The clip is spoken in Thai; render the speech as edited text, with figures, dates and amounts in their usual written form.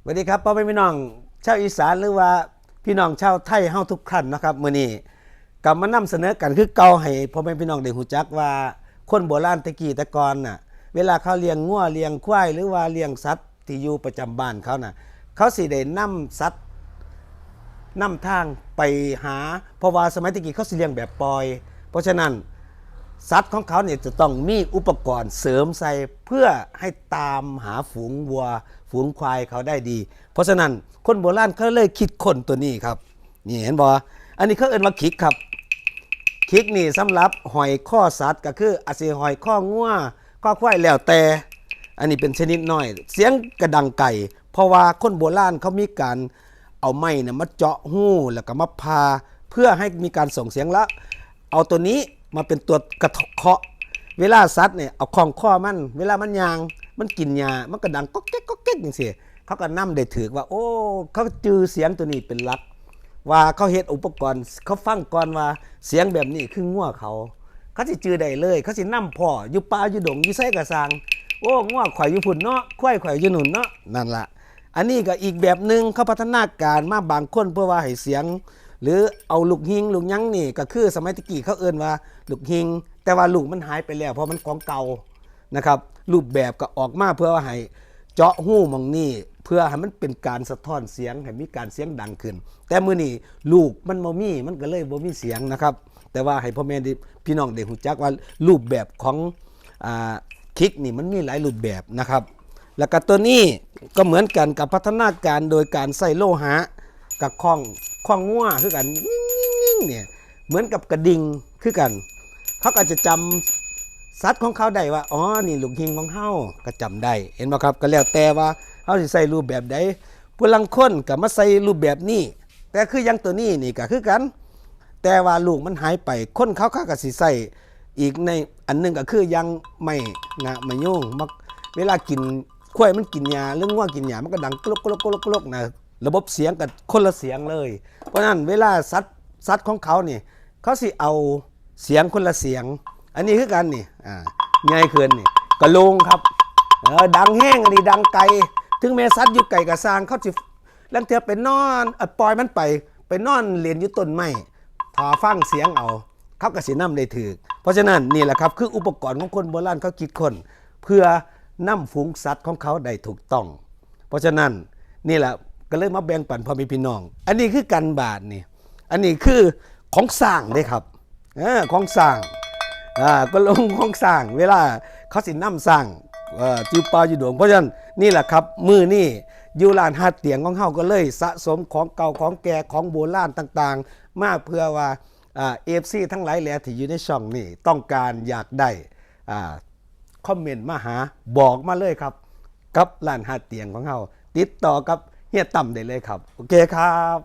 สวัสดีครับพ่อแม่พี่น้องชาวอีสานหรือว่าพี่น้องชาวไทยเฮาทุกท่านนะครับมื้อนี้กลับมานำเสนอกันคือเก่าให้พ่อแม่พี่น้องได้รู้จักว่าคนโบราณตะกี้แต่ก่อนน่ะเวลาเขาเลี้ยงงัวเลี้ยงควายหรือว่าเลี้ยงสัตว์ที่อยู่ประจำบ้านเขาน่ะเขาสิได้นำสัตว์นำทางไปหาเพราะว่าสมัยตะกี้เขาสิเลี้ยงแบบปล่อยเพราะฉะนั้นสัตว์ของเขาเนี่ยจะต้องมีอุปกรณ์เสริมใส่เพื่อให้ตามหาฝูงวัวฝูงควายเขาได้ดีเพราะฉะนั้นคนโบราณเขาเลยคิดค้นตัวนี้ครับนี่เห็นบ่อันนี้เขาเอิ้นว่าคิกครับคิกนี่สำหรับหอยข้อสัตว์ก็คืออาจสิหอยข้องัวข้อควายแล้วแต่อันนี้เป็นชนิดน้อยเสียงกระดังไก่เพราะว่าคนโบราณเขามีการเอาไม้เนี่ยมาเจาะหูแล้วก็มาพาเพื่อให้มีการส่งเสียงละเอาตัวนี้มาเป็นตัวกระเคาะเวลาสัตว์เนี่ยเอาของข้อมันเวลามันยางมันกินหญ้ามันก็ดังก๊อกแก๊กก๊อกแก๊กจังซี่เขาก็นำได้ถือว่าโอ้เขาจือเสียงตัวนี้เป็นหลักว่าเขาเฮ็ดอุปกรณ์เขาฟังก่อนว่าเสียงแบบนี้คืองัวเขาสิจือได้เลยเขาสินำพ่ออยู่ป่าอยู่ดงอยู่ไสก็สร้างโอ้งัวข่อยอยู่พุ่นเนาะควายข่อยอยู่นู่นเนาะนั่นล่ะอันนี้ก็อีกแบบนึงเขาพัฒนาการมาบางคนเพื่อว่าให้เสียงหรือเอาลูกหิงลูกยั้งนี่ก็คือสมัยตะกี้เขาเอิ้นว่าลูกหิงแต่ว่าลูกมันหายไปแล้วเพราะมันของเก่านะครับรูปแบบก็ออกมาเพื่อให้เจาะหูมองนี่เพื่อให้มันเป็นการสะท้อนเสียงให้มีการเสียงดังขึ้นแต่มื้อนี้ลูกมันบ่มีมันก็เลยบ่มีเสียงนะครับแต่ว่าให้พ่อแม่พี่น้องได้รู้จักว่ารูปแบบของคิกนี่มันมีหลายรูปแบบนะครับแล้วก็ตัวนี้ก็เหมือนกันกับพัฒนาการโดยการใส่โลหะกับข้องงัวคือกันนิ่งๆเนี่ยเหมือนกับกระดิ่งคือกันเขาก็จะจำสัตว์ของเขาได้ว่าอ๋อนี่ลูกหิงของเฮาก็จำได้เห็นบ่ครับก็แล้วแต่ว่าเฮาสิใส่รูปแบบใดผู้ลังคนก็มาใส่รูปแบบนี้แต่คือยังตัวนี้นี่ก็คือกันแต่ว่าลูกมันหายไปคนเขาก็สิใส่อีกในอันนึงก็คือยังไม่ไม่ยุ่งมักเวลากินควายมันกินหญ้าหรืองัวกินหญ้ามันก็ดังกรกๆๆๆนะระบบเสียงก็คนละเสียงเลยเพราะฉะนั้นเวลาสัตว์ของเขานี่เขาสิเอาเสียงคนละเสียงอันนี้คือกันนี่ง่ายขึ้นนี่กระโลงครับดังแห้งอันนี้ดังไกลถึงแม้สัตว์อยู่ไกลก็สร้างเขาสิลังเทื่อไปนอนปล่อยมันไปนอนเล่นอยู่ต้นไม้พอฟังเสียงเอาเขาก็สินำได้ถูกเพราะฉะนั้นนี่แหละครับคืออุปกรณ์ของคนโบราณเขาคิดค้นเพื่อนำฝูงสัตว์ของเขาได้ถูกต้องเพราะฉะนั้นนี่แหละก็เลยมาแบ่งปันพ่อแม่พี่น้องอันนี้คือกันบาทนี่อันนี้คือของสร้างเด้ครับของสร้างก็ลงของสร้างเวลาเขาสินำสร้างจิวปลาอยู่ดวงเพราะฉะนั้นนี่แหละครับมือนี่อยู่ร้านฮัดเตียงของเฮาก็เลยสะสมของเก่าของแก่ของโบราณต่างๆมาเพื่อว่าFC ทั้งหลายแหล่ที่อยู่ในช่องนี่ต้องการอยากได้คอมเมนต์มาหาบอกมาเลยครับกับร้านฮัดเตียงของเฮาติดต่อกับเฮียต่ำได้เลยครับโอเคครับ